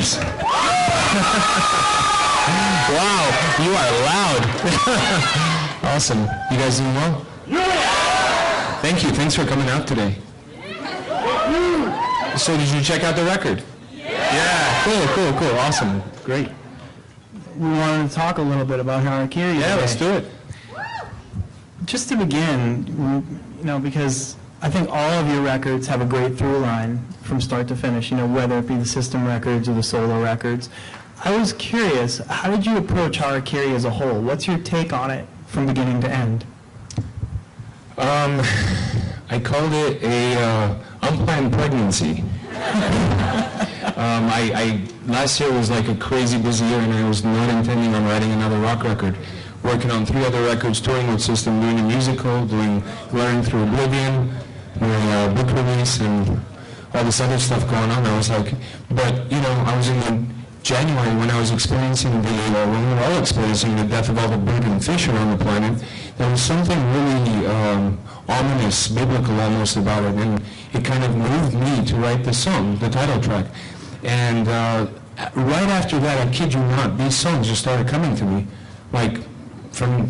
cheers. Wow, you are loud. Awesome. You guys doing well? Yeah. Thank you. Thanks for coming out today. So did you check out the record? Yeah. Cool. Awesome. Great. We wanted to talk a little bit about Harakiri. Yeah, let's do it. Just to begin, because I think all of your records have a great through line from start to finish, whether it be the system records or the solo records. I was curious, how did you approach Harakiri as a whole? What's your take on it from beginning to end? I called it a unplanned pregnancy. Last year was like a crazy busy year, and I was not intending on writing another rock record. Working on 3 other records, touring with System, doing a musical, learning through Oblivion, doing a book release, and all this other stuff going on. I was like, but I was in January when I was experiencing when we were all experiencing the death of all the bird and fish around the planet. There was something really ominous, biblical almost about it, and it kind of moved me to write this song, the title track. And right after that, I kid you not, these songs just started coming to me, like from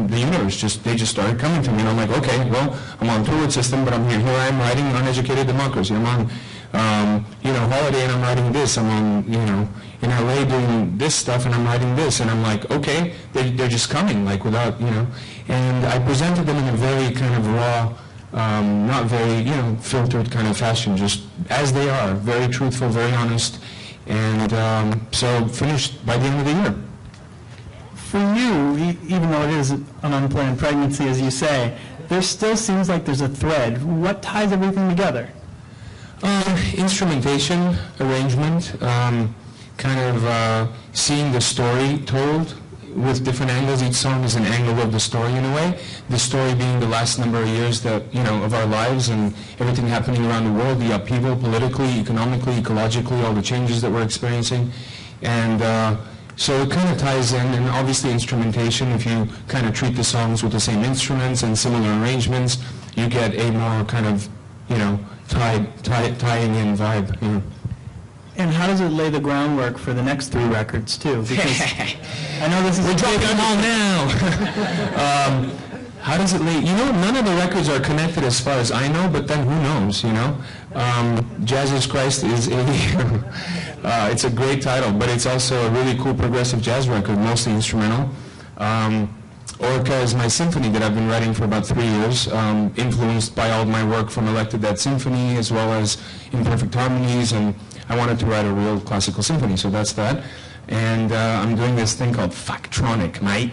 the universe. They just started coming to me, and I'm like, okay, well, I'm on tour with System, but I'm here I am writing Uneducated Democracy. I'm on Holiday, and I'm writing this. I'm on in LA doing this stuff, and I'm writing this, and I'm like, okay, they're just coming, like without and I presented them in a very kind of raw, not very filtered kind of fashion, just as they are, very truthful, very honest, and so finished by the end of the year. For you, even though it is an unplanned pregnancy, as you say, there still seems like there's a thread. What ties everything together? Instrumentation, arrangement, kind of seeing the story told with different angles. Each song is an angle of the story in a way. The story being the last number of years that of our lives and everything happening around the world, the upheaval politically, economically, ecologically, all the changes that we're experiencing, and so it kind of ties in. And obviously instrumentation. If you kind of treat the songs with the same instruments and similar arrangements, you get a more kind of tying in vibe. And how does it lay the groundwork for the next 3 records too? Because I know this is... We're dropping them all now. How does it lay? None of the records are connected as far as I know, but then who knows, Jesus Christ is it's a great title, but it's also a really cool progressive jazz record, mostly instrumental. Orca is my symphony that I've been writing for about 3 years, influenced by all my work from Elected That Symphony, as well as Imperfect Harmonies, and I wanted to write a real classical symphony, so that's that. And I'm doing this thing called Factronic, mate,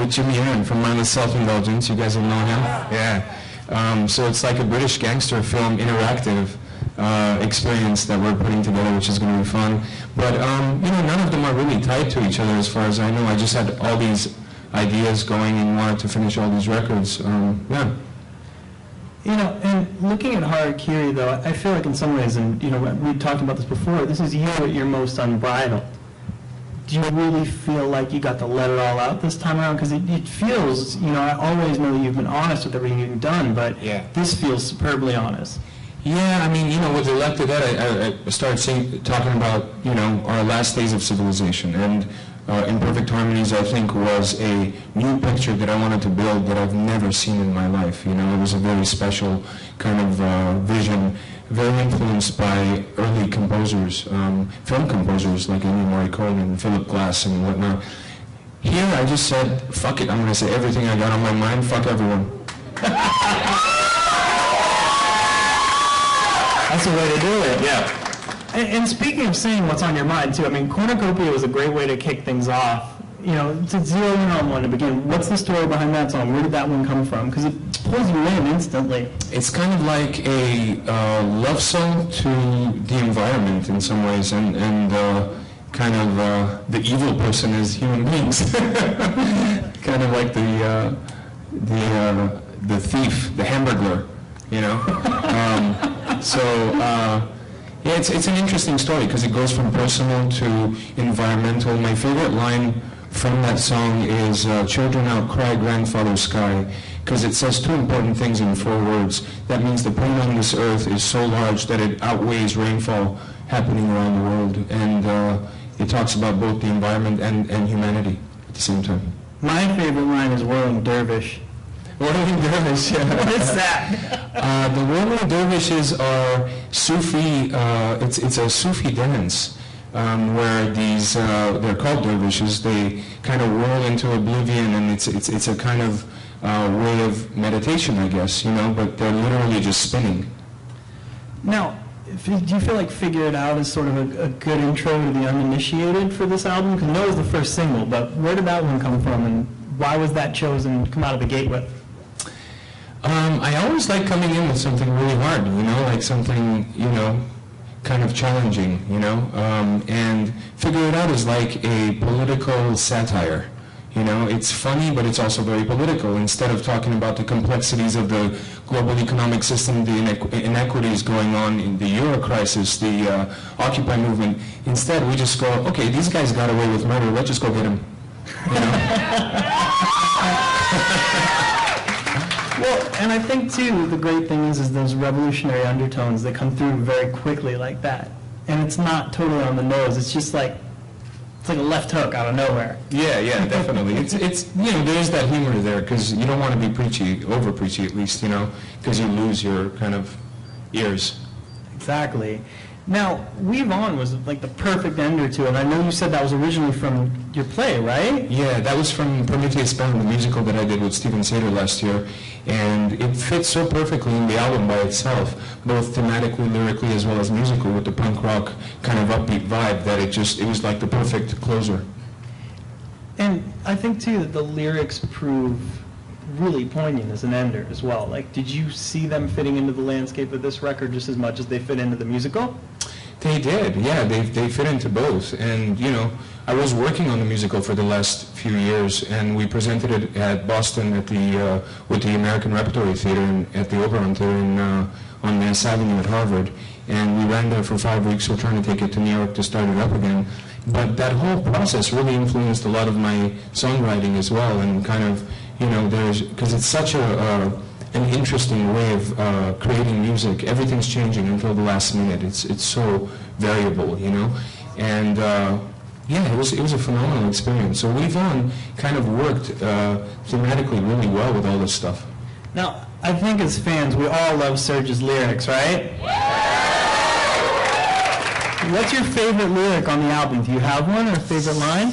with Jimmy Aaron from Mindless Self-Indulgence. You guys will know him? Yeah. So it's like a British gangster film interactive experience that we're putting together, which is going to be fun. But none of them are really tied to each other as far as I know. I just had all these ideas going and wanted to finish all these records. Yeah. And looking at Harakiri, though, I feel like in some ways, and we talked about this before, this is you at your most unbridled. Do you really feel like you got to let it all out this time around? Because it feels, I always know that you've been honest with everything you've done, but this feels superbly honest. Yeah, I mean, with Elected That, I started talking about, our last days of civilization, and Imperfect Harmonies, I think, was a new picture that I wanted to build that I've never seen in my life. It was a very special kind of vision, very influenced by early composers, film composers like Ennio Morricone and Philip Glass and whatnot. Here, I just said, fuck it, I'm going to say everything I got on my mind, fuck everyone. That's the way to do it. Yeah. And speaking of saying what's on your mind, too, I mean, Cornucopia was a great way to kick things off. To zero in on one to begin, what's the story behind that song? Where did that one come from? Because it pulls you in instantly. It's kind of like a love song to the environment in some ways, and kind of the evil person is human beings. Kind of like the thief, the hamburglar, Yeah, it's an interesting story because it goes from personal to environmental. My favorite line from that song is children outcry grandfather sky, because it says 2 important things in 4 words. That means the pain on this earth is so large that it outweighs rainfall happening around the world, and it talks about both the environment and humanity at the same time. My favorite line is whirling dervish. Whirling dervish, yeah. What is that? The whirling dervishes are Sufi, it's a Sufi dance. Where these, they're called dervishes, they kind of whirl into oblivion, and it's a kind of way of meditation, I guess, you know, but they're literally just spinning. Now, do you feel like Figure It Out is sort of a good intro to the uninitiated for this album? Because I know it was the first single, but where did that one come from, and why was that chosen to come out of the gate with? I always like coming in with something really hard, you know, like something, you know, kind of challenging, you know, and Figure It Out is like a political satire. You know, it's funny, but it's also very political. Instead of talking about the complexities of the global economic system, the inequities going on in the Euro crisis, the Occupy movement, instead we just go, okay, these guys got away with murder, let's just go get them. You know? Well, and I think, too, the great thing is those revolutionary undertones that come through very quickly like that. And it's not totally on the nose. It's just like, it's like a left hook out of nowhere. Yeah, definitely. It's you know, there is that humor there, because you don't want to be preachy, over preachy at least, you know, because you lose your kind of ears. Exactly. Now, Weave On was like the perfect ender to it. And I know you said that was originally from your play, right? Yeah, that was from Prometheus Bound, the musical that I did with Steven Sater last year. And it fits so perfectly in the album by itself, both thematically, lyrically, as well as musically, with the punk rock kind of upbeat vibe, that it was like the perfect closer. And I think, too, that the lyrics prove really poignant as an ender as well. Like, did you see them fitting into the landscape of this record just as much as they fit into the musical? They did, yeah. They fit into both. And, you know, I was working on the musical for the last few years, and we presented it at Boston at the with the American Repertory Theater at the Oberon Theater on Mass Avenue at Harvard. And we ran there for 5 weeks. We're trying to take it to New York to start it up again. But that whole process really influenced a lot of my songwriting as well, and kind of, you know, because it's such an interesting way of creating music. Everything's changing until the last minute. It's so variable, you know, and yeah, it was a phenomenal experience. So Weave On kind of worked thematically really well with all this stuff. Now, I think as fans, we all love Serj's lyrics, right? What's your favorite lyric on the album? Do you have one, or a favorite line?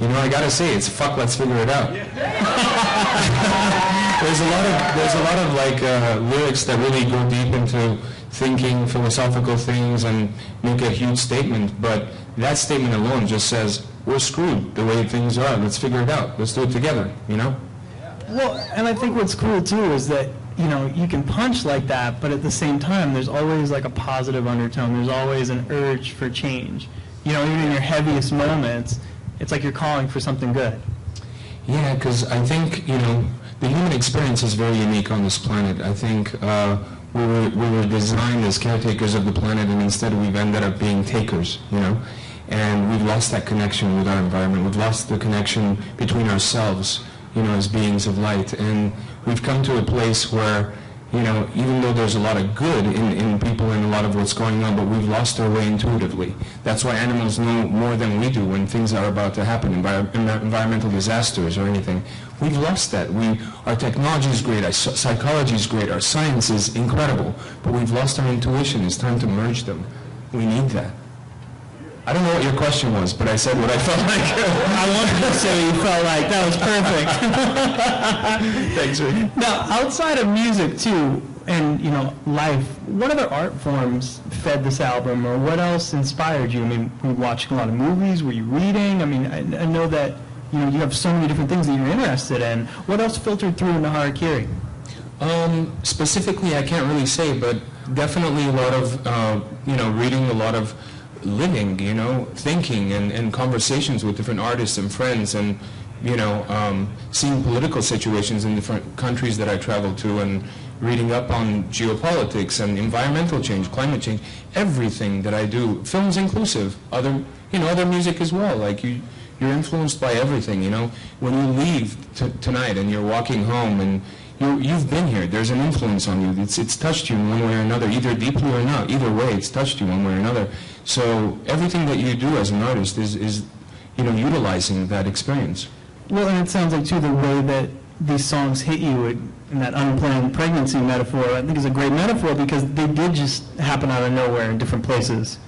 You know, I gotta say, it's fuck, let's figure it out. There's a lot of like lyrics that really go deep into thinking philosophical things and make a huge statement, but that statement alone just says, we're screwed the way things are, let's figure it out, let's do it together, you know? Well, and I think what's cool too is that, you know, you can punch like that, but at the same time, there's always like a positive undertone. There's always an urge for change. You know, even in your heaviest moments, it's like you're calling for something good. Yeah, because I think, you know, the human experience is very unique on this planet. I think we were designed as caretakers of the planet, and instead we've ended up being takers, you know? And we've lost that connection with our environment. We've lost the connection between ourselves, you know, as beings of light. And we've come to a place where, you know, even though there's a lot of good in people and a lot of what's going on, but we've lost our way intuitively. That's why animals know more than we do when things are about to happen, environmental disasters or anything. We've lost that. Our technology is great, our psychology is great, our science is incredible, but we've lost our intuition. It's time to merge them. We need that. I don't know what your question was, but I said what I felt like. I wanted to say you felt like. That was perfect. Thanks, Rick. Now, outside of music, too, and, you know, life, what other art forms fed this album, or what else inspired you? I mean, were you watching a lot of movies? Were you reading? I mean, I know that, you know, you have so many different things that you're interested in. What else filtered through into Harakiri? Specifically, I can't really say, but definitely a lot of, you know, reading, a lot of living, you know, thinking and conversations with different artists and friends, and, you know, seeing political situations in different countries that I travel to, and reading up on geopolitics and environmental change, climate change, everything that I do, films inclusive, other music as well. Like you you're influenced by everything, you know. When you leave tonight and you're walking home and you've been here, there's an influence on you. It's touched you in one way or another, either deeply or not. Either way, it's touched you one way or another. So everything that you do as an artist is you know, utilizing that experience. Well, and it sounds like, too, the way that these songs hit you in that unplanned pregnancy metaphor, I think is a great metaphor because they did just happen out of nowhere in different places.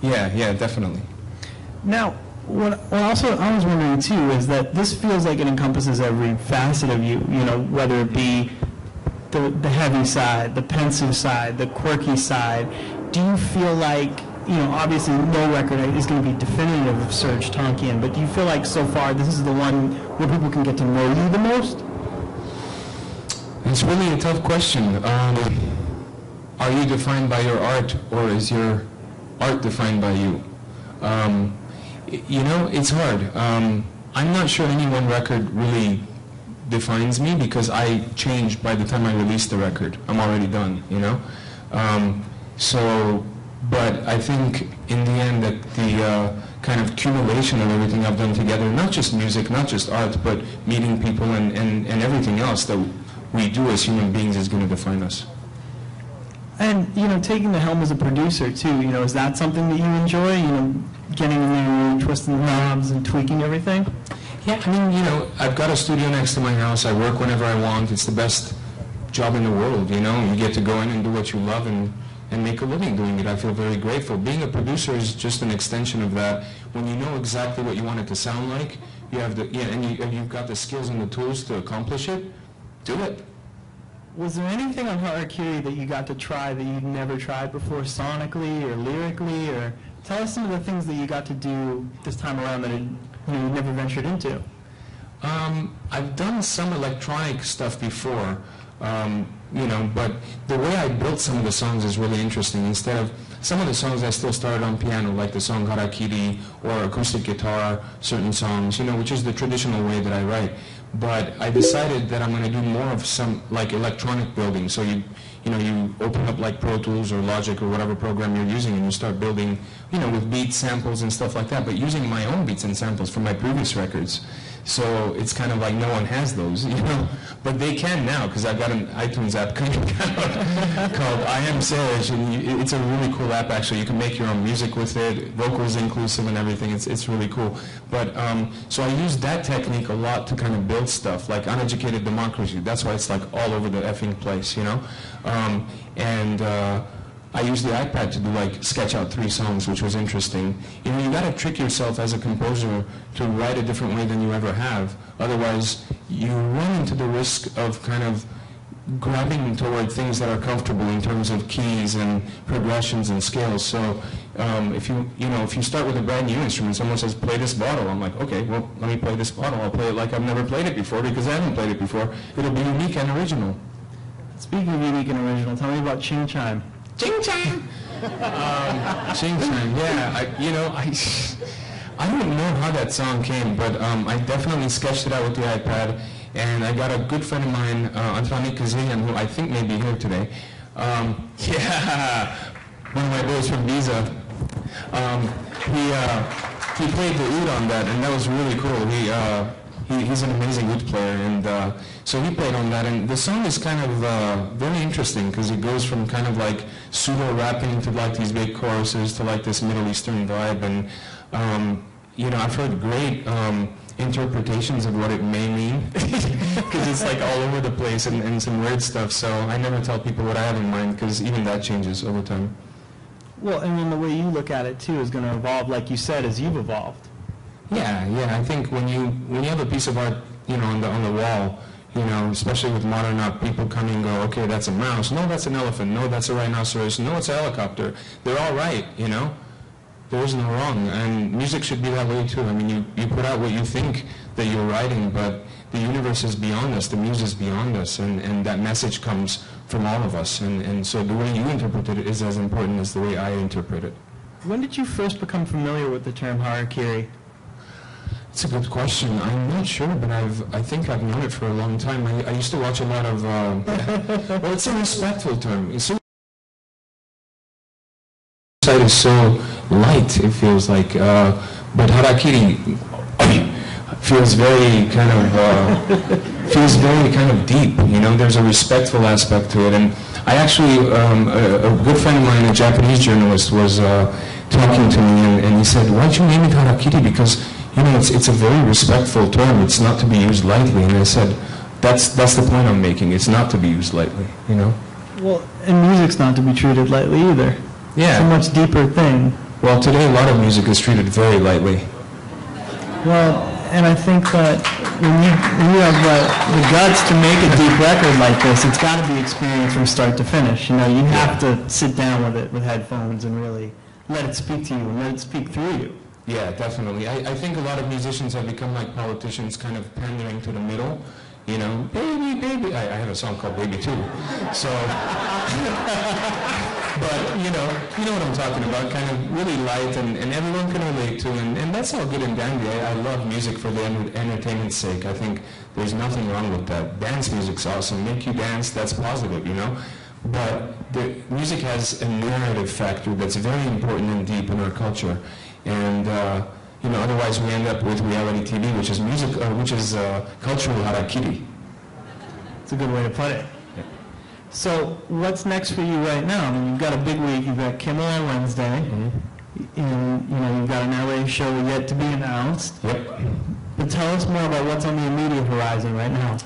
Yeah, definitely. Now, what also I was wondering, too, is that this feels like it encompasses every facet of you, you know, whether it be the heavy side, the pensive side, the quirky side. Do you feel like, you know, obviously no record is going to be definitive of Serj Tankian, but do you feel like so far this is the one where people can get to know you the most? It's really a tough question. Are you defined by your art, or is your art defined by you? You know, it's hard. I'm not sure any one record really defines me because I change by the time I release the record. I'm already done, you know? But I think in the end that the kind of accumulation of everything I've done together, not just music, not just art, but meeting people and everything else that we do as human beings is going to define us. And, you know, taking the helm as a producer, too, you know, is that something that you enjoy, you know, getting in there and twisting the knobs and tweaking everything? Yeah, I mean, you know, I've got a studio next to my house. I work whenever I want. It's the best job in the world, you know. You get to go in and do what you love and make a living doing it. I feel very grateful. Being a producer is just an extension of that. When you know exactly what you want it to sound like, you have the, yeah, and you've got the skills and the tools to accomplish it, do it. Was there anything on Harakiri that you got to try that you'd never tried before, sonically or lyrically? Or tell us some of the things that you got to do this time around that you never ventured into. I've done some electronic stuff before, you know, but the way I built some of the songs is really interesting. Instead of some of the songs I still started on piano, like the song Harakiri, or acoustic guitar, certain songs, you know, which is the traditional way that I write. But I decided that I'm going to do more of some like electronic building. So you know, you open up like Pro Tools or Logic or whatever program you're using, and you start building, you know, with beats, samples, and stuff like that. But using my own beats and samples from my previous records. So it's kind of like no one has those, you know. But they can now because I've got an iTunes app coming out called I Am Serj, and it's a really cool app actually. You can make your own music with it, vocals inclusive and everything. It's really cool. But so I use that technique a lot to kind of build stuff like Uneducated Democracy. That's why it's like all over the effing place, you know. I used the iPad to do like sketch out 3 songs, which was interesting. You know, you got to trick yourself as a composer to write a different way than you ever have. Otherwise, you run into the risk of kind of grabbing toward things that are comfortable in terms of keys and progressions and scales. So if you start with a brand new instrument, someone says play this bottle, I'm like, okay, well let me play this bottle. I'll play it like I've never played it before because I haven't played it before. It'll be unique and original. Speaking of unique and original, tell me about Ching Chime. Ching Chime. Ching Chime. Yeah, I don't know how that song came, but I definitely sketched it out with the iPad, and I got a good friend of mine, Antoine Kazilian, who I think may be here today. Yeah, one of my boys from Visa. He played the oud on that, and that was really cool. He's an amazing oud player, and so he played on that. And the song is kind of very interesting because it goes from kind of like pseudo-rapping to like these big choruses to like this Middle Eastern vibe. And you know, I've heard great interpretations of what it may mean because it's like all over the place and some weird stuff. So I never tell people what I have in mind because even that changes over time. Well, and then the way you look at it too is going to evolve, like you said, as you've evolved. Yeah. I think when you have a piece of art, you know, on the wall, you know, especially with modern art, people come and go, okay, that's a mouse. No, that's an elephant. No, that's a rhinoceros. No, it's a helicopter. They're all right, you know. There is no wrong, and music should be that way too. I mean, you put out what you think that you're writing, but the universe is beyond us, the muse is beyond us, and that message comes from all of us. And so the way you interpret it is as important as the way I interpret it. When did you first become familiar with the term Harakiri? It's a good question. I'm not sure, but I think I've known it for a long time. I used to watch a lot of, well, it's a respectful term. It's is so light, it feels like, but Harakiri feels very kind of deep. You know, there's a respectful aspect to it. And I actually, a good friend of mine, a Japanese journalist, was talking to me, and he said, "Why'd you name it Harakiri? Because you know, it's a very respectful term. It's not to be used lightly." And I said, "That's the point I'm making. It's not to be used lightly. You know." Well, and music's not to be treated lightly either. Yeah. It's a much deeper thing. Well, today a lot of music is treated very lightly. Well, and I think that when you have the guts to make a deep record like this, it's got to be experienced from start to finish. You know, you have to sit down with it with headphones and really let it speak to you and let it speak through you. Yeah, definitely. I think a lot of musicians have become like politicians, kind of pandering to the middle. You know, baby, baby. I have a song called Baby too. So, but you know what I'm talking about. Kind of really light and everyone can relate to, and that's all good and dandy. I love music for the entertainment's sake. I think there's nothing wrong with that. Dance music's awesome. Make you dance, that's positive, you know. But the music has a narrative factor that's very important and deep in our culture, and you know, otherwise we end up with reality TV, which is cultural harakiri. It's a good way to put it. Yeah. So, what's next for you right now? I mean, you've got a big week. You've got Kimmel on Wednesday, and you know you've got an LA show yet to be announced. Yep. But tell us more about what's on the immediate horizon right now.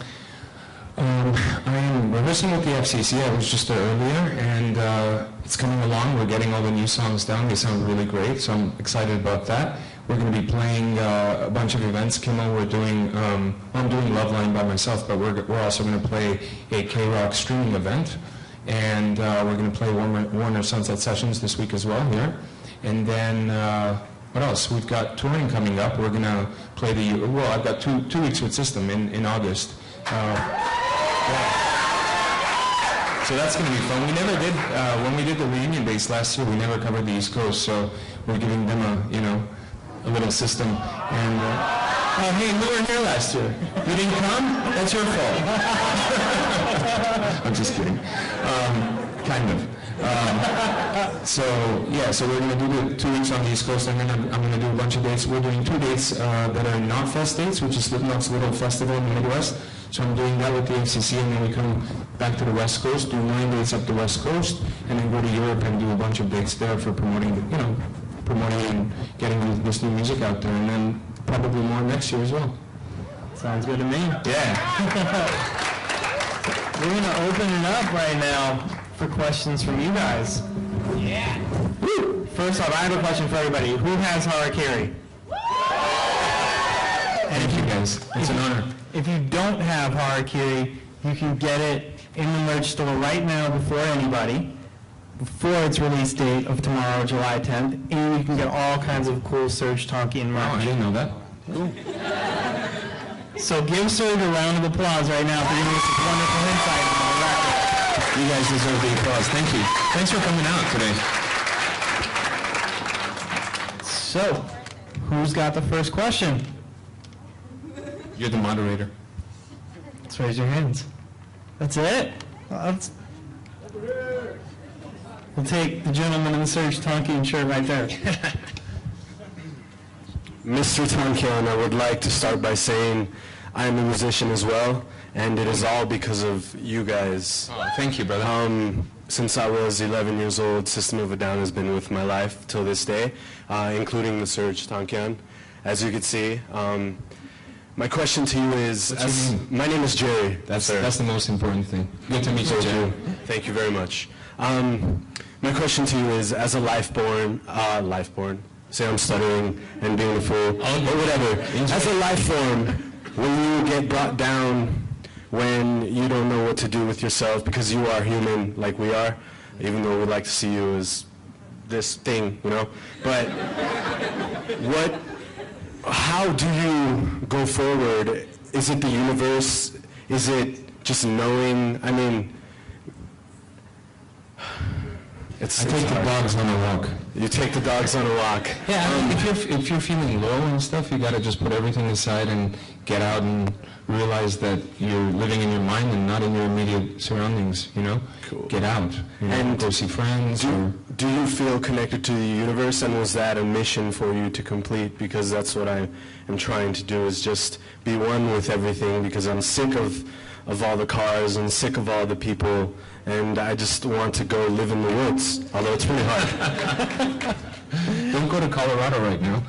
I'm rehearsing with the FCC. I was just there earlier, and it's coming along. We're getting all the new songs down. They sound really great, so I'm excited about that. We're going to be playing a bunch of events. Kimmel, I'm doing Loveline by myself, but we're also going to play a K-Rock streaming event, and we're going to play Warner Sunset Sessions this week as well here. And then what else? We've got touring coming up. We're going to play I've got two weeks with System in August. So that's going to be fun. We never did, when we did the reunion dates last year, we never covered the East Coast, so we're giving them a little System. And, oh, hey, we were here last year. You didn't come? That's your fault. I'm just kidding. Kind of. So we're going to do the 2 weeks on the East Coast, and then I'm going to do a bunch of dates. We're doing 2 dates that are not fest dates, which is Slipknot's little festival in the Midwest. So I'm doing that with the FCC, and then we come back to the West Coast, do 9 dates up the West Coast, and then go to Europe and do a bunch of dates there for promoting and getting this new music out there, and then probably more next year as well. Sounds good to me. Yeah. We're going to open it up right now for questions from you guys. Yeah. Woo. First off, I have a question for everybody. Who has Harakiri? Thank you guys. It's an honor. If you don't have Harakiri, you can get it in the merch store right now before anybody, before its release date of tomorrow, July 10th, and you can get all kinds of cool Serj Tankian merch. Oh, I didn't know that. Cool. So give Serj a round of applause right now for giving us this wonderful insight on the record. You guys deserve the applause. Thank you. Thanks for coming out today. So, who's got the first question? You're the moderator. Let's raise your hands. That's it? We'll take the gentleman in the Serj Tankian shirt right there. Mr. Tankian, I would like to start by saying I am a musician as well, and it is all because of you guys. Oh, thank you, brother. Since I was 11 years old, System of a Down has been with my life till this day, including the Serj Tankian. As you can see, my question to you is, What's your name? My name is Jerry. That's the most important thing. Good to meet you, Jerry. Thank you very much. My question to you is, as a life-born, say I'm stuttering and being a fool, or whatever, as a life form, will you get brought down when you don't know what to do with yourself, because you are human like we are, even though we like to see you as this thing, you know? But how do you go forward? Is it the universe? Is it just knowing? I mean, I take the dogs on a walk. You take the dogs on a walk. Yeah, if you're feeling low and stuff, you got to just put everything aside and get out and realize that you're living in your mind and not in your immediate surroundings, you know? Cool. Get out, you know, And go see friends. Do you feel connected to the universe, and was that a mission for you to complete? Because that's what I am trying to do, is just be one with everything, because I'm sick of all the cars and sick of all the people, and I just want to go live in the woods, although it's really hard. Don't go to Colorado right now.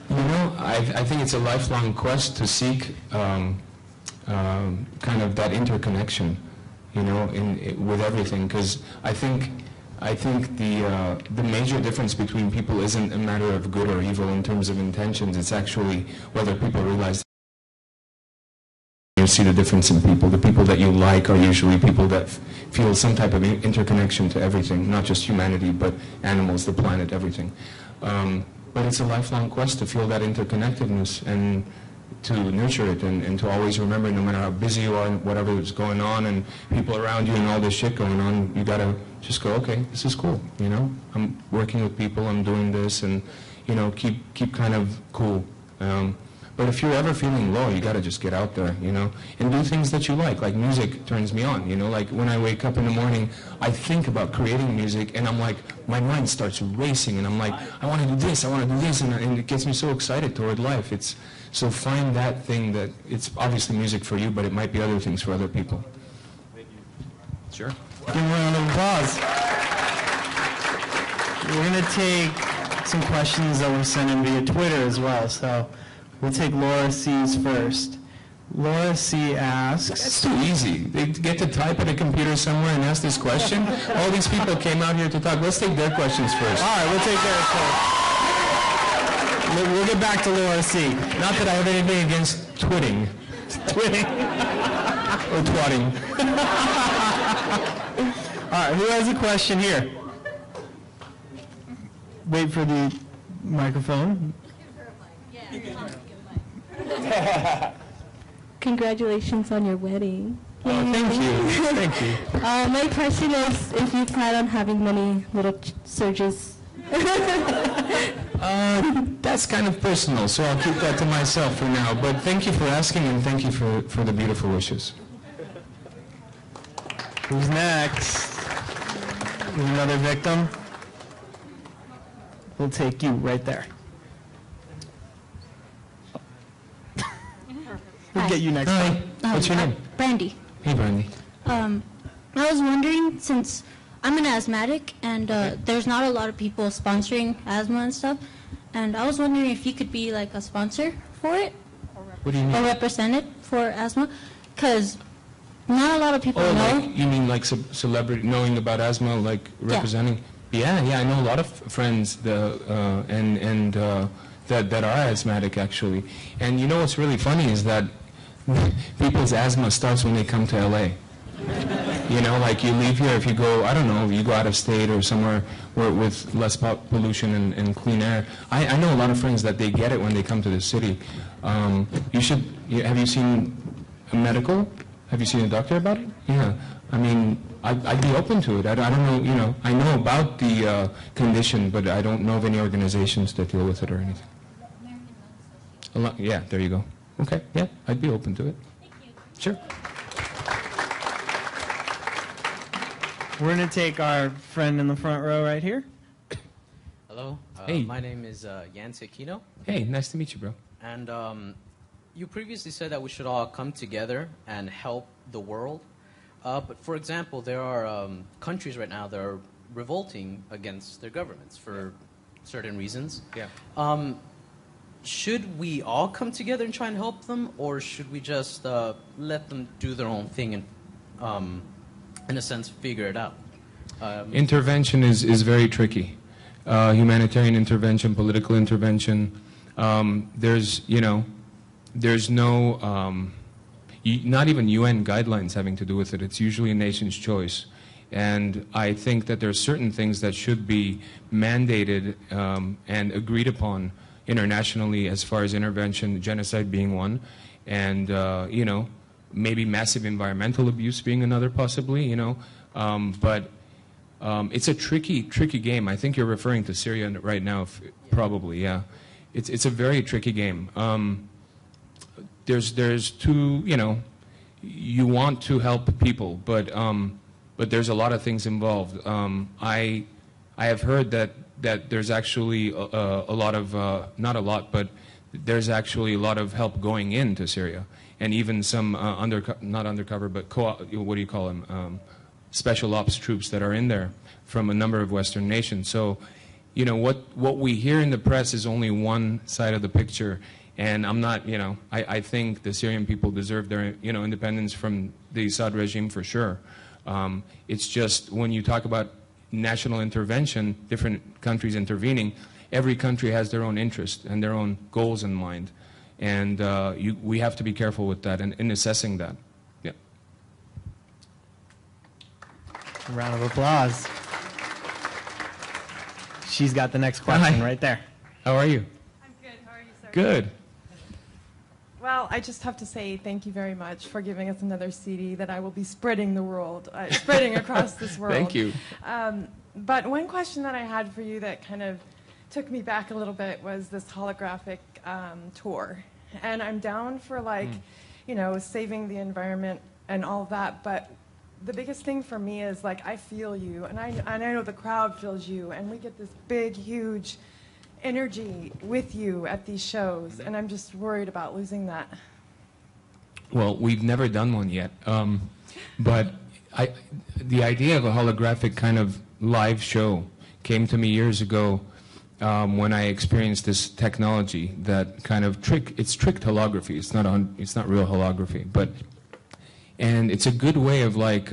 You know, I think it's a lifelong quest to seek kind of that interconnection, you know, with everything. Because I think the major difference between people isn't a matter of good or evil in terms of intentions. It's actually whether people realize. You see the difference in people. The people that you like are usually people that feel some type of interconnection to everything, not just humanity, but animals, the planet, everything. But it's a lifelong quest to feel that interconnectedness and to nurture it and to always remember, no matter how busy you are and whatever is going on and people around you and all this shit going on, you gotta just go, okay, this is cool, you know? I'm working with people, I'm doing this, and, you know, keep kind of cool. But if you're ever feeling low, you got to just get out there, you know, and do things that you like. Like music turns me on, you know, like when I wake up in the morning, I think about creating music, and I'm like, my mind starts racing, and I'm like, I want to do this, I want to do this, and it gets me so excited toward life. So find that thing that, it's obviously music for you, but it might be other things for other people. Sure. Give him a round of applause. We're going to take some questions that were sent in via Twitter as well, so we'll take Laura C's first. Laura C asks... That's too easy. They get to type at a computer somewhere and ask this question? All these people came out here to talk. Let's take their questions first. All right, we'll take theirs first. We'll get back to Laura C. Not that I have anything against twitting. Twitting. Or twatting. All right, who has a question here? Wait for the microphone. Congratulations on your wedding. Oh, thank you. Thank you. My question is if you plan on having many little Serges. That's kind of personal, so I'll keep that to myself for now. But thank you for asking, and thank you for the beautiful wishes. Who's next? Another victim? We'll take you right there. We'll get you next time. What's your name? Brandy. Hey, Brandy. I was wondering, since I'm an asthmatic and there's not a lot of people sponsoring asthma and stuff, and I was wondering if you could be like a sponsor for it. What do you mean? Or represent it for asthma, because not a lot of people know. Like, you mean like celebrity knowing about asthma, like representing? Yeah, I know a lot of friends that are asthmatic actually. And you know what's really funny is that people's asthma starts when they come to LA. You know, like you leave here, if you go, I don't know, you go out of state or somewhere with less pollution and clean air. I know a lot of friends that they get it when they come to the city. Have you seen a medical? Have you seen a doctor about it? Yeah. I mean, I'd be open to it. I don't know, you know, I know about the condition, but I don't know of any organizations that deal with it or anything. Yeah, there you go. Okay, yeah, I'd be open to it. Thank you. Sure. We're going to take our friend in the front row right here. Hello. Hey. My name is Yan Sekino. Hey, nice to meet you, bro. And you previously said that we should all come together and help the world. But for example, there are countries right now that are revolting against their governments for certain reasons. Yeah. Should we all come together and try and help them, or should we just let them do their own thing and, in a sense, figure it out? Intervention is very tricky. Humanitarian intervention, political intervention. There's no, not even UN guidelines having to do with it. It's usually a nation's choice. And I think that there are certain things that should be mandated and agreed upon internationally as far as intervention, genocide being one, and, maybe massive environmental abuse being another possibly, but It's a tricky game. I think you're referring to Syria right now, probably, yeah. It's a very tricky game. There's two, you want to help people, but there's a lot of things involved. I have heard that there's actually a lot of, not a lot, but there's actually a lot of help going into Syria, and even some not undercover, but what do you call them? Special ops troops that are in there from a number of Western nations. So, what we hear in the press is only one side of the picture, and I'm not, I think the Syrian people deserve their, independence from the Assad regime for sure. It's just when you talk about national intervention, different countries intervening, every country has their own interest and their own goals in mind, and we have to be careful with that and in assessing that. Yeah. A round of applause. She's got the next question right there. How are you? I'm good. How are you, sir? Good. Well, I just have to say thank you very much for giving us another CD that I will be spreading the world, spreading across this world. Thank you. But one question that I had for you that kind of took me back a little bit was this holographic tour. And I'm down for saving the environment and all that, but the biggest thing for me is I feel you, and I know the crowd feels you, and we get this big, huge energy with you at these shows, and I'm just worried about losing that. Well, we've never done one yet, but the idea of a holographic kind of live show came to me years ago when I experienced this technology that kind of it's tricked holography. It's not real holography, and it's a good way of we're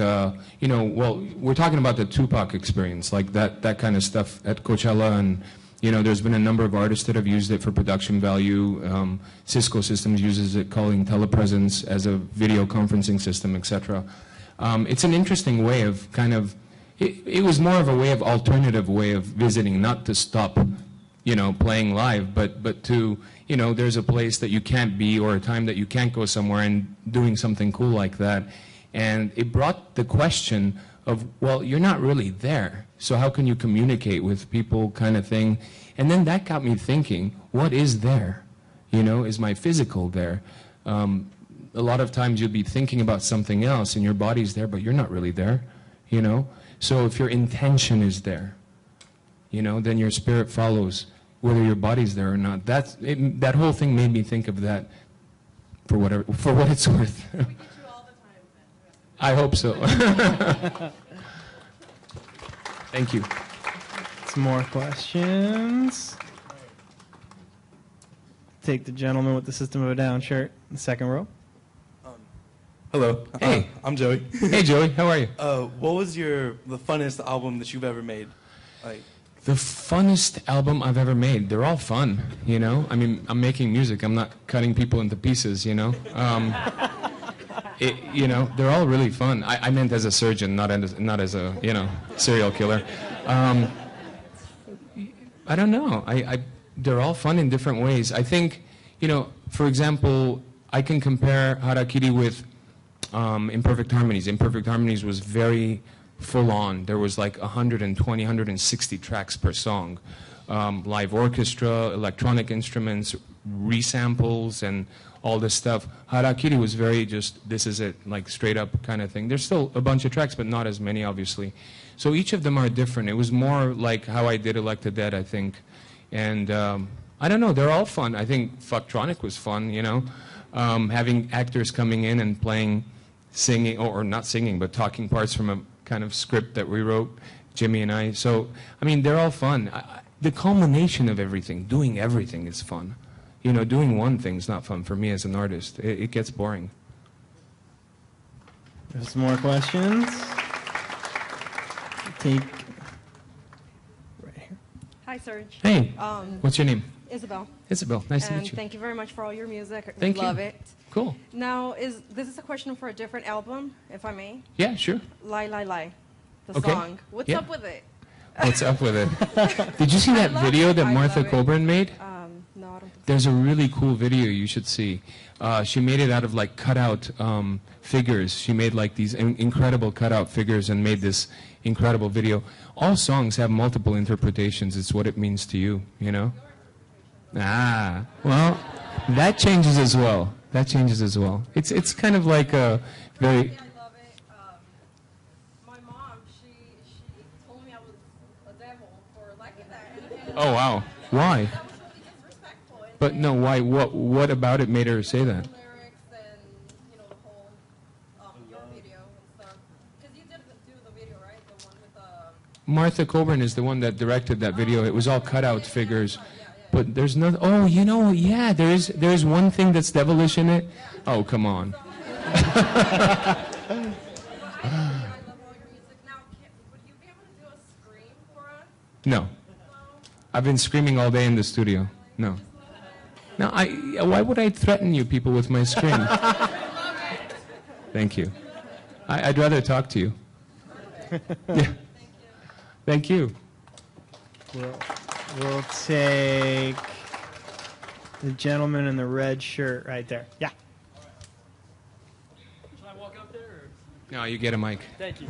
talking about the Tupac experience, that kind of stuff at Coachella, and there's been a number of artists that have used it for production value. Cisco Systems uses it, calling telepresence as a video conferencing system, etc. It's an interesting way of it was more of a alternative way of visiting, not to stop, playing live, but to, there's a place that you can't be or a time that you can't go somewhere and doing something cool like that. And it brought the question of, well, you're not really there, so how can you communicate with people, kind of thing. And then that got me thinking, what is there? Is my physical there? A lot of times you'll be thinking about something else and your body's there, but you're not really there, So if your intention is there, then your spirit follows, whether your body's there or not. That whole thing made me think of that for what it's worth. We get you all the time. I hope so. Thank you. Some more questions. Take the gentleman with the System of a Down shirt in the second row. Hello. Hey. I'm Joey. Hey, Joey. How are you? What was the funnest album that you've ever made? The funnest album I've ever made. They're all fun, I mean, I'm making music. I'm not cutting people into pieces, They're all really fun. I meant as a surgeon, not as a, serial killer. I don't know. They're all fun in different ways. I think, for example, I can compare Harakiri with Imperfect Harmonies. Imperfect Harmonies was very full on. There was 120, 160 tracks per song. Live orchestra, electronic instruments, resamples, and all this stuff. Harakiri was very just, this is it, straight up kind of thing. There's still a bunch of tracks, but not as many, obviously. So each of them are different. It was more like how I did Elected Dead, I think. And I don't know, they're all fun. I think Fucktronic was fun, having actors coming in and playing, singing, or not singing, but talking parts from a kind of script that we wrote, Jimmy and I. So, I mean, they're all fun. The culmination of everything, doing everything is fun. Doing one thing's not fun for me as an artist. It gets boring. There's some more questions. Take right here. Hi, Serj. Hey, what's your name? Isabel. Isabel, nice to And meet you. thank you very much for all your music. Thank you. Love it. Cool. Now, this is a question for a different album, if I may. Yeah, sure. Lie, Lie, Lie, the Okay. song. What's Yeah. up with it? What's up with it? Did you see that love video it. that I Martha love it. Coburn made? No, There's a really cool video you should see. She made it out of like cutout figures. She made like these incredible cutout figures and made this incredible video. All songs have multiple interpretations. It's what it means to you, you know? Ah, well, that changes as well. That changes as well. It's kind of like a very... I love it. My mom, she told me I was a devil for liking that. Oh, wow. Why? That was really disrespectful. But no, why? What about it made her say that? Lyrics and, you know, the whole, your video and stuff. Because you did do the video, right? The one with Martha Coburn is the one that directed that video. It was all cutout figures. But there's no... Oh, you know, yeah, there's one thing that's devilish in it. Oh, come on. I love all your music. Now, would you be able to do a scream for us? No. I've been screaming all day in the studio. No. No, why would I threaten you people with my scream? Thank you. I'd rather talk to you. Yeah. Thank you. We'll take the gentleman in the red shirt right there. Yeah. Should I walk up there? Or? No, you get a mic. Thank you.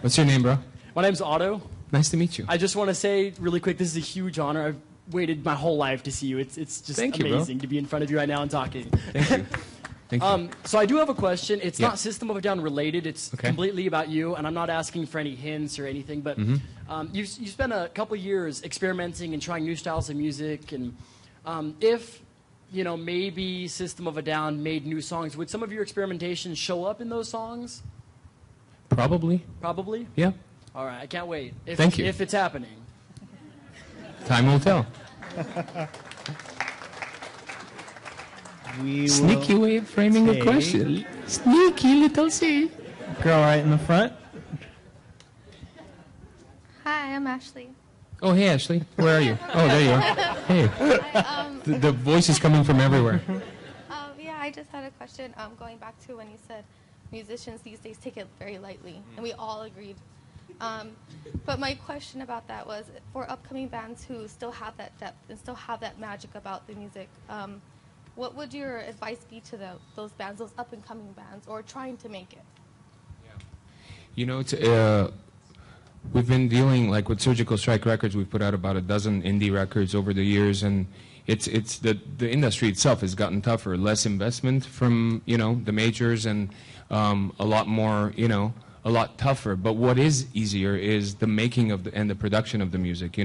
What's your name, bro? My name's Otto. Nice to meet you. I just want to say really quick, this is a huge honor. I've waited my whole life to see you. It's just Thank you, amazing bro. to be in front of you right now and talking. Thank you. Thank you. So I do have a question. It's Yeah. not System of a Down related. It's Okay. completely about you, and I'm not asking for any hints or anything. But you spent a couple years experimenting and trying new styles of music. And if maybe System of a Down made new songs, would some of your experimentation show up in those songs? Probably. Probably. Yeah. All right. I can't wait. Thank you. If it's happening. Time will tell. We Sneaky way of framing a take- question. Sneaky little C. Girl right in the front. Hi, I'm Ashley. Oh, hey, Ashley. Where are you? Oh, there you are. Hey. The voice is coming from everywhere. Yeah, I just had a question going back to when you said musicians these days take it very lightly, and we all agreed. But my question about that was, for upcoming bands who still have that depth and still have that magic about the music, what would your advice be to those bands, those up-and-coming bands, or trying to make it? You know, we've been dealing, like with Surgical Strike Records, we've put out about a dozen indie records over the years, and it's the industry itself has gotten tougher. Less investment from, the majors, and a lot more, a lot tougher. But what is easier is the making of and the production of the music,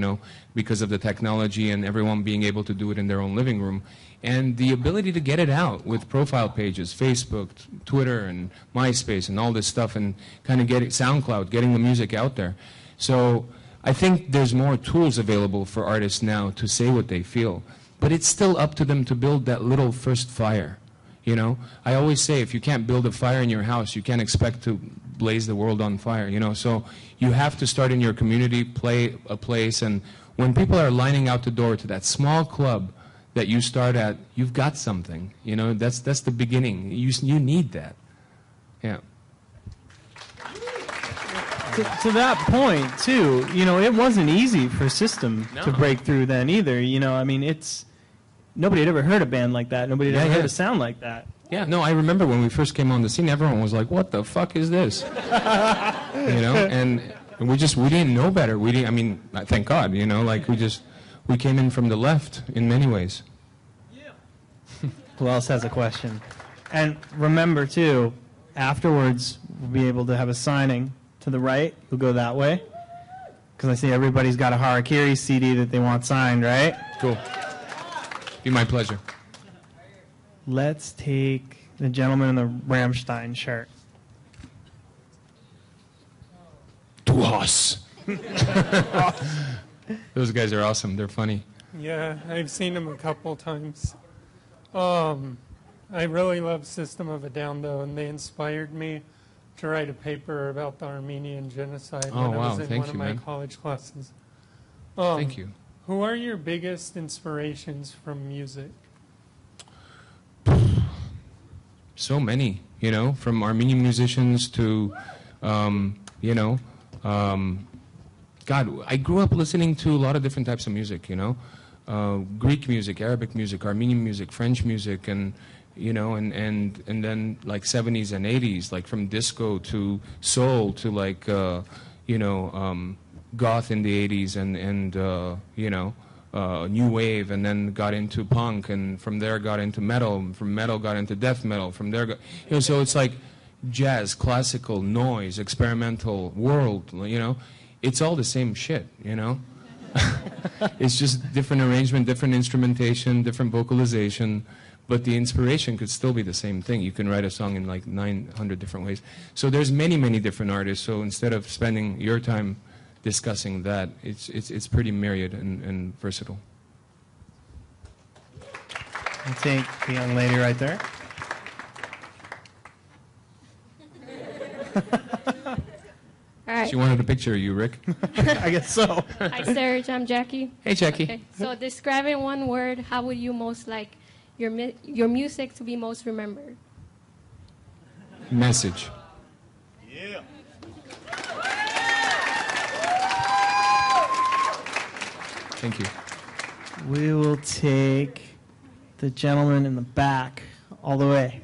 because of the technology and everyone being able to do it in their own living room. And the ability to get it out with profile pages, Facebook, Twitter, and MySpace, and all this stuff, and kind of SoundCloud, getting the music out there. So I think there's more tools available for artists now to say what they feel. But it's still up to them to build that little first fire. I always say, if you can't build a fire in your house, you can't expect to blaze the world on fire, So you have to start in your community, play a place, and when people are lining out the door to that small club that you start at, you've got something. That's the beginning. You need that. Yeah. To that point, too, it wasn't easy for System to break through then either. Nobody had ever heard a band like that. Nobody had ever heard a sound like that. Yeah, no, I remember when we first came on the scene, everyone was like, what the fuck is this? And we didn't know better. Thank God, we came in from the left in many ways. Who else has a question? And remember, too, afterwards, we'll be able to have a signing to the right. We'll go that way. Because I see everybody's got a Harakiri CD that they want signed, right? Cool. Be my pleasure. Let's take the gentleman in the Rammstein shirt. To us. Those guys are awesome. They're funny. Yeah, I've seen them a couple times. I really love System of a Down, though, and they inspired me to write a paper about the Armenian genocide Oh, when I wow. was in Thank one of you, my man. college classes. Thank you. Who are your biggest inspirations from music? So many, from Armenian musicians to, God, I grew up listening to a lot of different types of music, Greek music, Arabic music, Armenian music, French music, and and then like 70s and 80s, like from disco to soul to like goth in the 80s and new wave, and then got into punk, and from there got into metal, and from metal got into death metal, from there so it's like jazz, classical, noise, experimental, world, it's all the same shit, It's just different arrangement, different instrumentation, different vocalization, but the inspiration could still be the same thing. You can write a song in like 900 different ways. So there's many, many different artists. So instead of spending your time discussing that, it's pretty myriad and versatile. I'll take the young lady right there. All right. She wanted a picture of you, Rick. I guess so. Hi, Serj. I'm Jackie. Hey, Jackie. Okay. So describe in one word, how would you most like your music to be most remembered? Message. Yeah. Thank you. We will take the gentleman in the back all the way.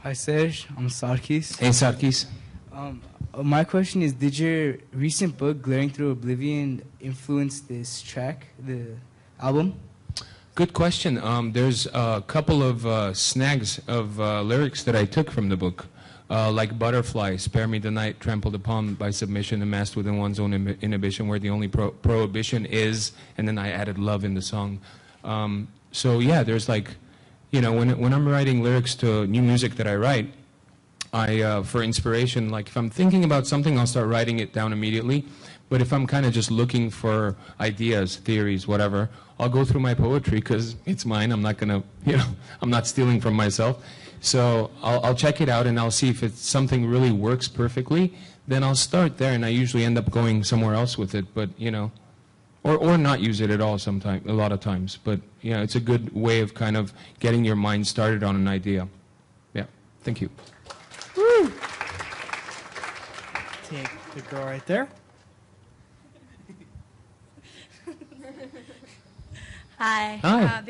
Hi, Serj. I'm Sarkis. Hey, Sarkis. My question is, did your recent book, Glaring Through Oblivion, influence this track, the album? Good question. There's a couple of snags of lyrics that I took from the book, like Butterfly, Spare Me the Night, Trampled Upon by Submission, Amassed Within One's Own Inhibition, where the only prohibition is, and then I added love in the song. So yeah, there's like, when I'm writing lyrics to new music that I write, for inspiration, like if I'm thinking about something, I'll start writing it down immediately. But if I'm kind of just looking for ideas, theories, whatever, I'll go through my poetry because it's mine. I'm not going to, I'm not stealing from myself. So I'll check it out and I'll see if it's something really works perfectly. Then I'll start there, and I usually end up going somewhere else with it. But, or not use it at all a lot of times. But, it's a good way of kind of getting your mind started on an idea. Yeah, thank you. Woo! Take the girl right there. Hi. Hi.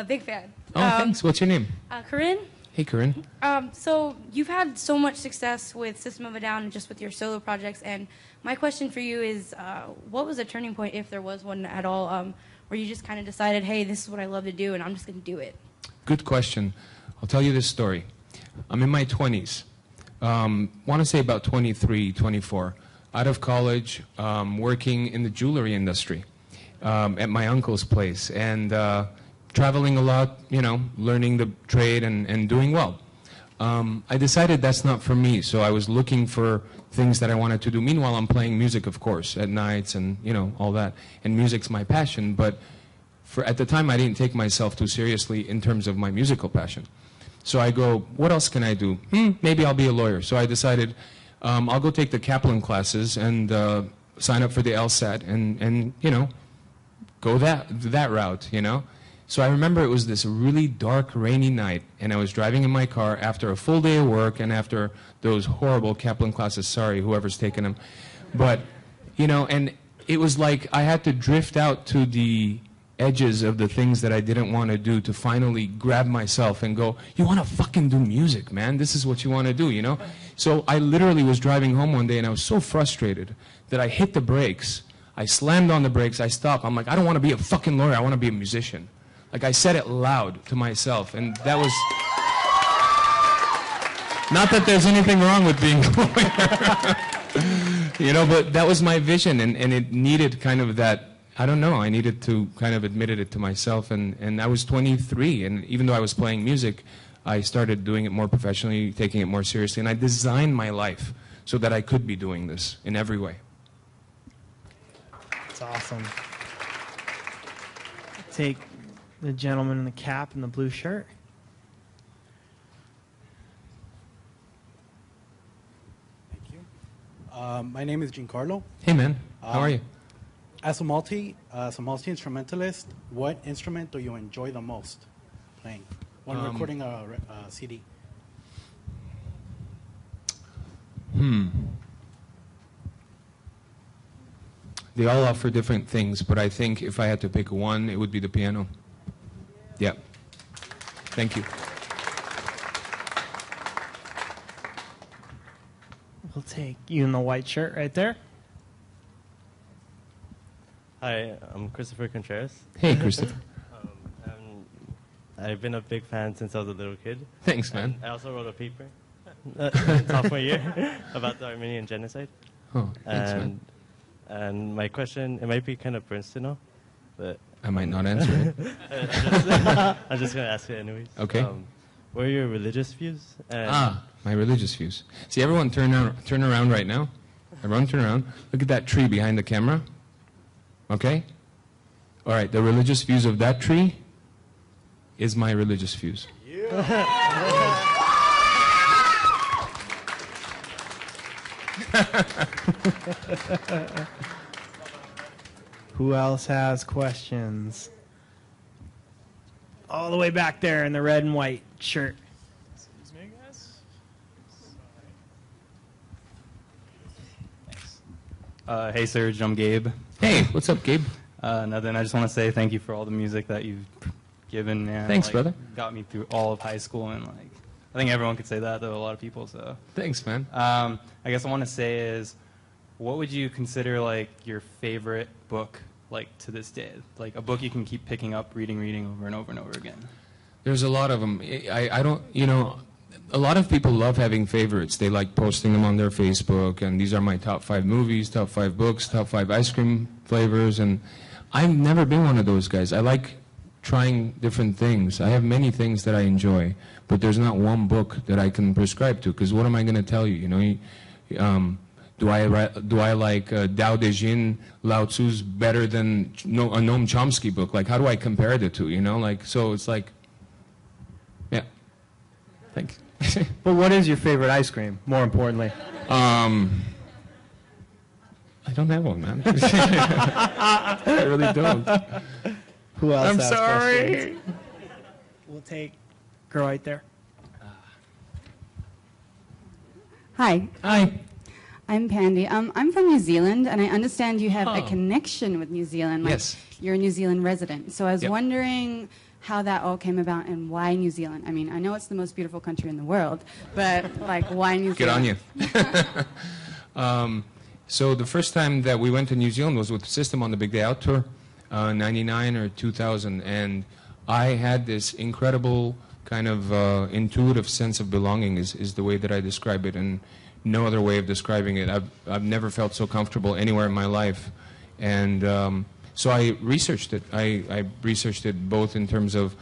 Big fan. Oh, thanks. What's your name? Corinne. Hey, Corinne. So you've had so much success with System of a Down and just with your solo projects, and my question for you is, what was a turning point, if there was one at all, where you just kind of decided, hey, this is what I love to do, and I'm just going to do it? Good question. I'll tell you this story. I'm in my 20s. Want to say about 23, 24. Out of college, working in the jewelry industry at my uncle's place, and traveling a lot, learning the trade and doing well. I decided that's not for me, so I was looking for things that I wanted to do. Meanwhile, I'm playing music, of course, at nights and, all that. And music's my passion, but at the time, I didn't take myself too seriously in terms of my musical passion. So I go, what else can I do? Maybe I'll be a lawyer. So I decided I'll go take the Kaplan classes and sign up for the LSAT and go that route, So I remember it was this really dark, rainy night, and I was driving in my car after a full day of work and after those horrible Kaplan classes. Sorry, whoever's taken them. But, and it was like I had to drift out to the edges of the things that I didn't want to do to finally grab myself and go, you want to fucking do music, man. This is what you want to do, So I literally was driving home one day, and I was so frustrated that I hit the brakes. I slammed on the brakes. I stopped. I'm like, I don't want to be a fucking lawyer. I want to be a musician. Like, I said it loud to myself, and that was... Not that there's anything wrong with being a lawyer. But that was my vision, and it needed kind of that... I don't know. I needed to kind of admit it to myself, and I was 23, and even though I was playing music, I started doing it more professionally, taking it more seriously, and I designed my life so that I could be doing this in every way. That's awesome. Take the gentleman in the cap and the blue shirt. Thank you. My name is Giancarlo. Hey, man. How are you? As a multi-instrumentalist, what instrument do you enjoy the most playing when recording a CD? they all offer different things, but I think if I had to pick one, it would be the piano. Yeah. Thank you. We'll take you in the white shirt right there. Hi, I'm Christopher Contreras. Hey, Christopher. I've been a big fan since I was a little kid. Thanks, man. I also wrote a paper sophomore year about the Armenian genocide. Oh, thanks, man. And my question, it might be kind of Prince to know, but I might not answer it. I'm just going to ask it anyways. Okay. What are your religious views? My religious views. See, everyone turn around right now. Everyone turn around. Look at that tree behind the camera. Okay? All right, the religious views of that tree is my religious views. Who else has questions? All the way back there in the red and white shirt. Excuse me, guys. Hey, Serj, I'm Gabe. Hey, what's up, Gabe? Nothing. I just want to say thank you for all the music that you've given, man. Thanks, brother. Got me through all of high school, and I think everyone could say that, though, a lot of people. So thanks, man. I guess I want to say is, what would you consider your favorite book, to this day? A book you can keep picking up, reading over and over and over again. There's a lot of them. I don't, a lot of people love having favorites. They like posting them on their Facebook, and these are my top 5 movies, top 5 books, top 5 ice cream flavors, and I've never been one of those guys. I like trying different things. I have many things that I enjoy, but there's not one book that I can prescribe to, because what am I going to tell you? Do I like Tao Te Ching, Lao Tzu's better than a Noam Chomsky book? How do I compare the two? So it's yeah. Thank you. But what is your favorite ice cream, more importantly? I don't have one, man. I really don't. Who else I'm has sorry. questions? We'll take girl right there. Hi. Hi. I'm Pandy. I'm from New Zealand, and I understand you have a connection with New Zealand. Yes. You're a New Zealand resident. So I was Yep. wondering how that all came about and why New Zealand. I mean, I know it's the most beautiful country in the world, but why New Zealand? Good on you. So the first time that we went to New Zealand was with the System on the Big Day Out tour, 99 or 2000, and I had this incredible kind of intuitive sense of belonging is the way that I describe it, and no other way of describing it. I've never felt so comfortable anywhere in my life, and so I researched it. I researched it both in terms of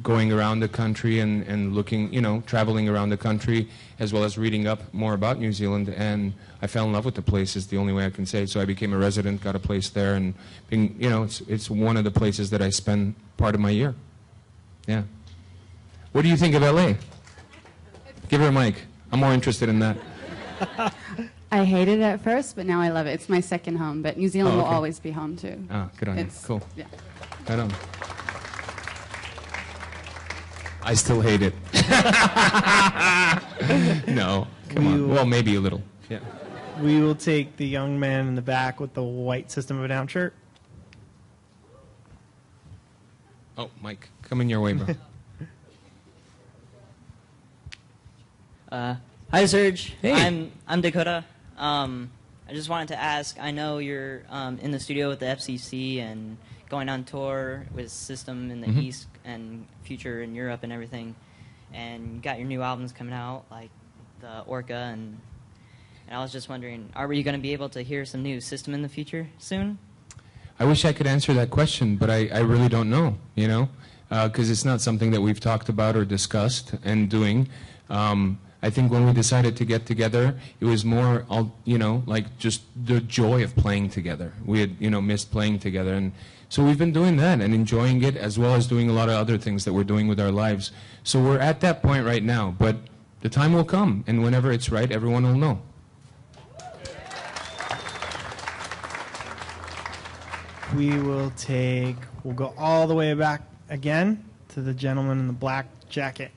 going around the country and looking, traveling around the country, as well as reading up more about New Zealand, and I fell in love with the place is the only way I can say it. So I became a resident, got a place there, and it's one of the places that I spend part of my year. Yeah. What do you think of LA? Give her a mic. I'm more interested in that. I hated it at first, but now I love it. It's my second home, but New Zealand Oh, will okay. always be home too. Ah, good on you. Cool. Yeah. Right on. I still hate it. No, come on. Well, maybe a little. Yeah. We will take the young man in the back with the white System of a Down shirt. Oh, Mike, coming your way, bro. Hi, Serj. Hey. I'm Dakota. I just wanted to ask, I know you're in the studio with the FCC and going on tour with System in the Mhm. East and Future in Europe and everything, and you got your new albums coming out, like the Orca, and I was just wondering, are you going to be able to hear some new System in the future soon? I wish I could answer that question, but I really don't know, because it's not something that we've talked about or discussed and doing. I think when we decided to get together, it was more, like just the joy of playing together. We had, missed playing together. And so we've been doing that and enjoying it, as well as doing a lot of other things that we're doing with our lives. So we're at that point right now, but the time will come, and whenever it's right, everyone will know. We'll go all the way back again to the gentleman in the black jacket.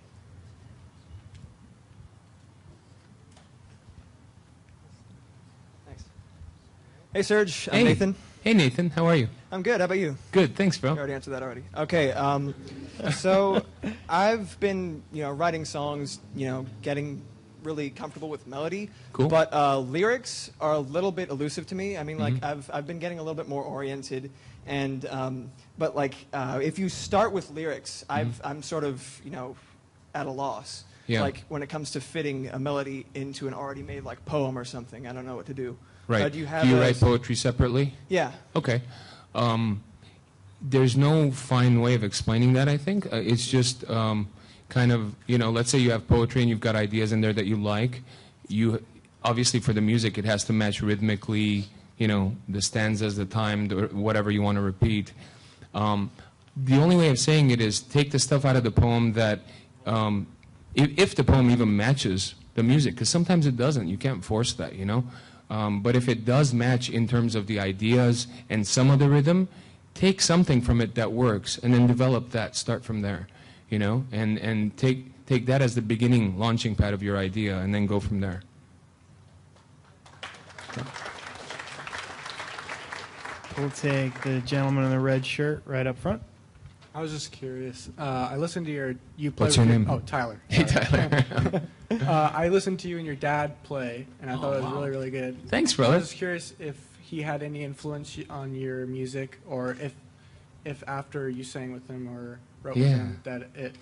Hey, Serj. I'm Hey. Nathan. Hey, Nathan. How are you? I'm good. How about you? Good. Thanks, bro. You already answered that already. Okay. So I've been, writing songs, getting really comfortable with melody. Cool. But lyrics are a little bit elusive to me. I mean, like I've been getting a little bit more oriented, and but like if you start with lyrics, I'm sort of at a loss. Yeah. Like when it comes to fitting a melody into an already made like poem or something, I don't know what to do. Right. Do you have write poetry separately? Yeah. Okay. There's no fine way of explaining that, I think. It's just kind of, let's say you have poetry and you've got ideas in there that you like. You obviously, for the music, it has to match rhythmically, the stanzas, the time, whatever you want to repeat. The only way of saying it is take the stuff out of the poem that, if the poem even matches the music, because sometimes it doesn't. You can't force that, But if it does match in terms of the ideas and some of the rhythm, take something from it that works and then develop that. Start from there, and take that as the beginning launching pad of your idea and then go from there. We'll take the gentleman in the red shirt right up front. I was just curious. I listened to you play. What's your name? Oh, Tyler. Hey, Sorry. Tyler. I listened to you and your dad play, and I thought it was really, really good. Thanks, brother. I was just curious if he had any influence on your music, or if after you sang with him or wrote with him that it.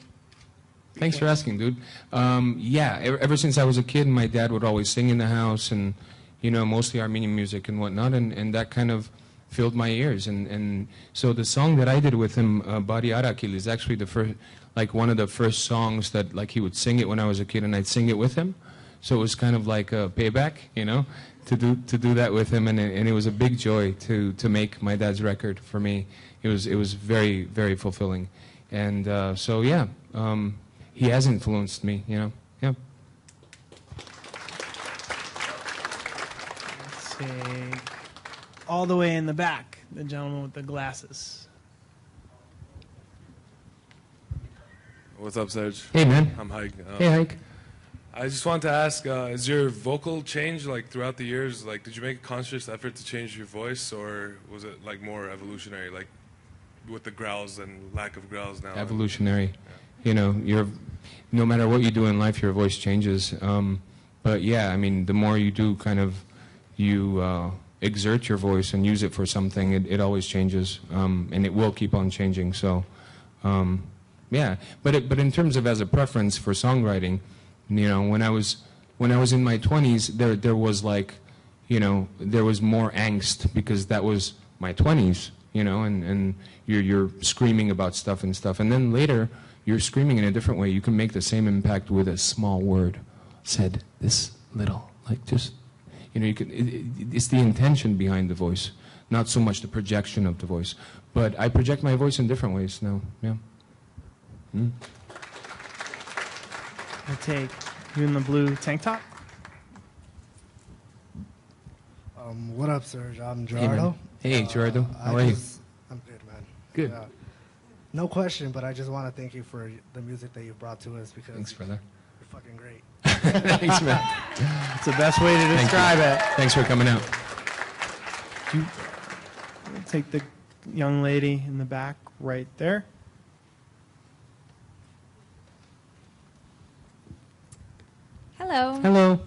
Thanks for asking, dude. Yeah, ever since I was a kid, my dad would always sing in the house, and mostly Armenian music and whatnot, and that kind of filled my ears. And so the song that I did with him, Bari Harakiri, is actually the first, one of the first songs that he would sing it when I was a kid, and I'd sing it with him. So it was kind of like a payback, to do that with him, and it was a big joy to make my dad's record for me. It was very, very fulfilling, and so yeah. He has influenced me, Yeah. Let's see. All the way in the back, the gentleman with the glasses. What's up, Serj? Hey, man. I'm Hike. Hey, Hike. I just want to ask, is your vocal change throughout the years? Did you make a conscious effort to change your voice, or was it more evolutionary, with the growls and lack of growls now? Evolutionary. No matter what you do in life, your voice changes. But yeah, I mean, the more you do you exert your voice and use it for something, it always changes, and it will keep on changing. So, yeah. But in terms of as a preference for songwriting, when I was in my 20s, there was there was more angst because that was my 20s, and you're screaming about stuff, and then later you're screaming in a different way. You can make the same impact with a small word said this little, just, you can. It's the intention behind the voice, not so much the projection of the voice. But I project my voice in different ways now. Yeah. I'll take you in the blue tank top. What up, Serj? I'm Hey, Gerardo. man. Hey, Gerardo. How are you? I'm good, man. Good. No question, but I just want to thank you for the music that you brought to us because Thanks, brother. you're fucking great. Thanks, man. It's the best way to describe it. Thanks for coming out. We'll take the young lady in the back right there. Hello. Hello.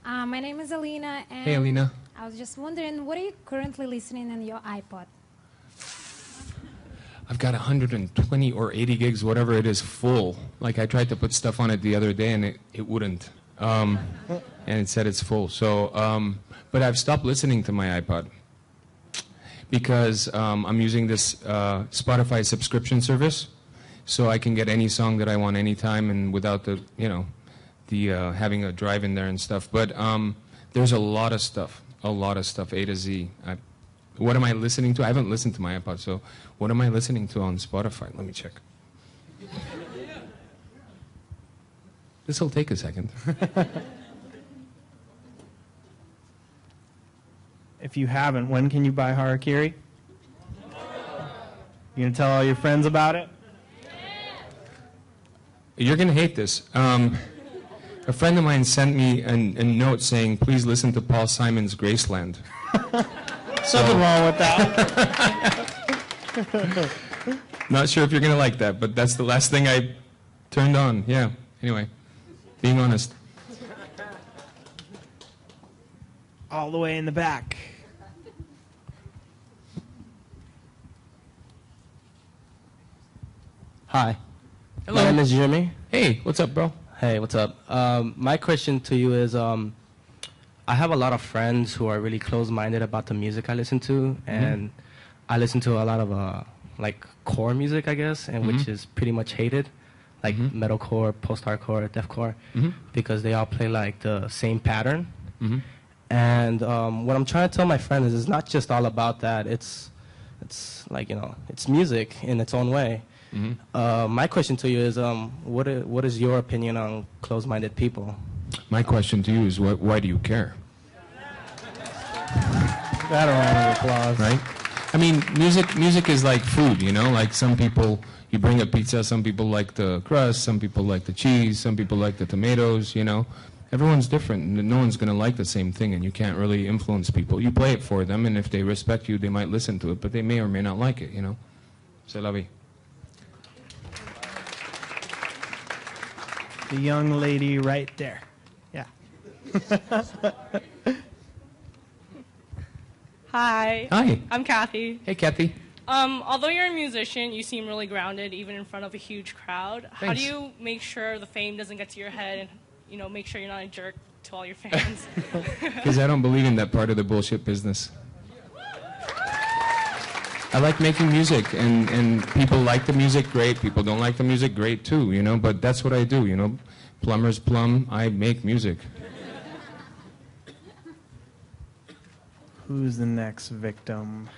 My name is Alina, and Hey, Alina. I was just wondering, what are you currently listening on your iPod? I've got 120 or 80 gigs, whatever it is, full. I tried to put stuff on it the other day, and it wouldn't. And it said it's full. So, but I've stopped listening to my iPod because I'm using this Spotify subscription service, so I can get any song that I want anytime and without the having a drive in there and stuff. But there's a lot of stuff, A to Z. What am I listening to? I haven't listened to my iPod, so what am I listening to on Spotify? Let me check. This will take a second. If you haven't, when can you buy Harakiri? You gonna tell all your friends about it? You're going to hate this. A friend of mine sent me a note saying, please listen to Paul Simon's Graceland. Nothing wrong with that. Not sure if you're going to like that, but that's the last thing I turned on. Yeah. Anyway, being honest. All the way in the back. Hi. Hello. My name is Jimmy. Hey, what's up, bro? Hey, what's up? My question to you is, I have a lot of friends who are really closed-minded about the music I listen to, and I listen to a lot of like core music, I guess, and which is pretty much hated, like metalcore, post-hardcore, deathcore, because they all play like the same pattern. And what I'm trying to tell my friends is, it's not just all about that. It's like, you know, it's music in its own way. My question to you is, what is your opinion on closed-minded people? My question to you is, why do you care? That a round of applause. Right? I mean, music is like food, you know? Like some people, you bring a pizza, some people like the crust, some people like the cheese, some people like the tomatoes, you know? Everyone's different, and no one's going to like the same thing, and you can't really influence people. You play it for them, and if they respect you, they might listen to it, but they may or may not like it, you know? C'est la vie. The young lady right there. Yeah. Hi. Hi. I'm Kathy. Hey, Kathy. Although you're a musician, you seem really grounded, even in front of a huge crowd. How Thanks. do you make sure the fame doesn't get to your head and, you know, make sure you're not a jerk to all your fans? Because I don't believe in that part of the bullshit business. I like making music, and people like the music, great. People don't like the music, great too, you know, but that's what I do, you know. Plumbers plumb, I make music. Who's the next victim?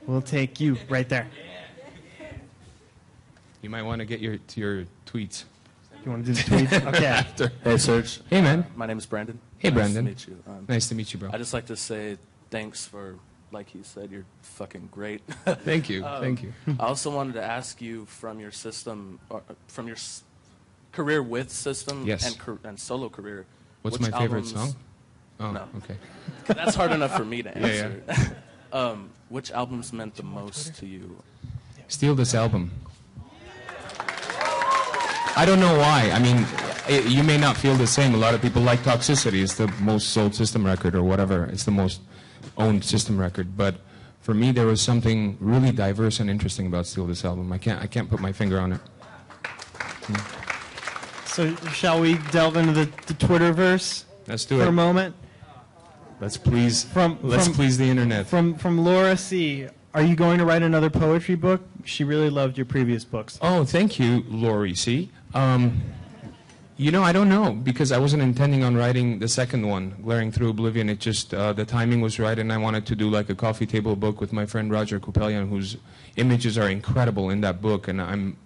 We'll take you right there. You might want to get to your tweets. You want to do the tweets? Okay. After. Hey, Serj. Hey, man. My name is Brandon. Hey, Nice Brandon. to meet you. Nice to meet you, bro. I just like to say thanks for, like he said, you're fucking great. Thank you. Thank you. I also wanted to ask you from your system, or from your career with System Yes. and solo career. What's which my favorite albums- song? Oh, no. okay. That's hard enough for me to Yeah, answer. Which albums meant the most to you? Steal This Album. I don't know why. I mean, you may not feel the same. A lot of people like Toxicity. It's the most sold System record or whatever. It's the most owned System record. But for me, there was something really diverse and interesting about Steal This Album. I can't put my finger on it. So shall we delve into the Twitterverse? Let's do for it. a moment. Let's please From please the internet. From Laura C. Are you going to write another poetry book? She really loved your previous books. Oh, thank you, Lori C. You know, I don't know, because I wasn't intending on writing the second one, Glaring Through Oblivion. It just, the timing was right, and I wanted to do like a coffee table book with my friend Roger Kupelian, whose images are incredible in that book, and I'm,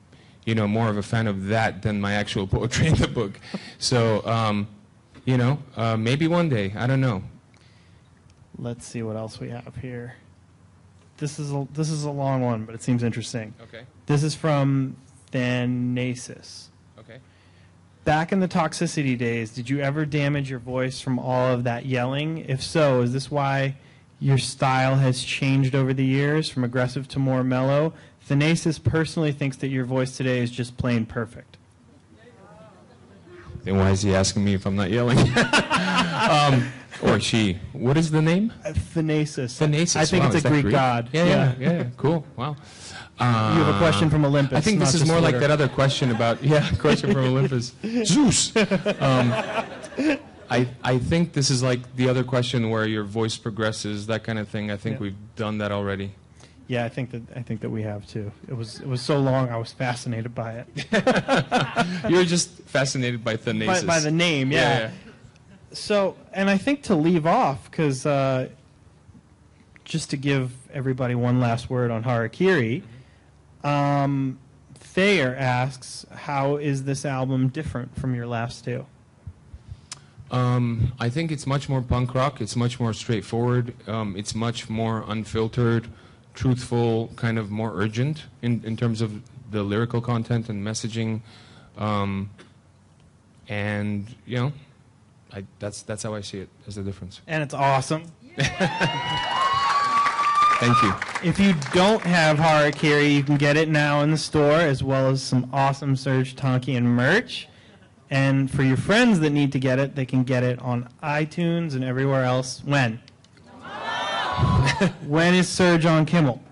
you know, more of a fan of that than my actual poetry in the book. So, you know, maybe one day, I don't know. Let's see what else we have here. This is a long one, but it seems interesting. Okay. This is from Thanasis. Okay. Back in the Toxicity days, did you ever damage your voice from all of that yelling? If so, is this why your style has changed over the years, from aggressive to more mellow? Thanasis personally thinks that your voice today is just plain perfect. Then why is he asking me if I'm not yelling? Or she. What is the name? Thanasis. Thanasis. I think Wow, it's is a that Greek Greek? god. Yeah. Cool. Wow. You have a question from Olympus. I think this not is just more like Twitter. that other question about, question from Olympus. Zeus! I think this is like the other question where your voice progresses, that kind of thing. I think Yeah. we've done that already. Yeah, I think that we have too. It was so long, I was fascinated by it. You're just fascinated by Thanasis. By the name, yeah. So, and I think to leave off, because just to give everybody one last word on Harakiri, Thayer asks, how is this album different from your last two? I think it's much more punk rock. It's much more straightforward. It's much more unfiltered, truthful, kind of more urgent in terms of the lyrical content and messaging. And, you know, that's how I see it as the difference. And it's awesome. Thank you. If you don't have Harakiri, you can get it now in the store, as well as some awesome Serj Tankian merch. And for your friends that need to get it, they can get it on iTunes and everywhere else. When? When is Serj on Kimmel?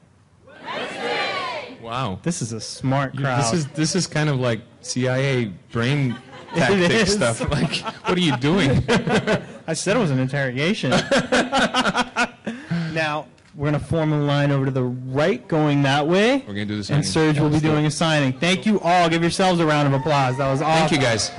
Wow. This is a smart crowd. This is kind of like CIA brain tactic stuff. Like, what are you doing? I said it was an interrogation. Now, we're going to form a line over to the right going that way. We're going to do the And signing. Serj will be doing a signing. Thank you all. Give yourselves a round of applause. That was awesome. Thank you, guys.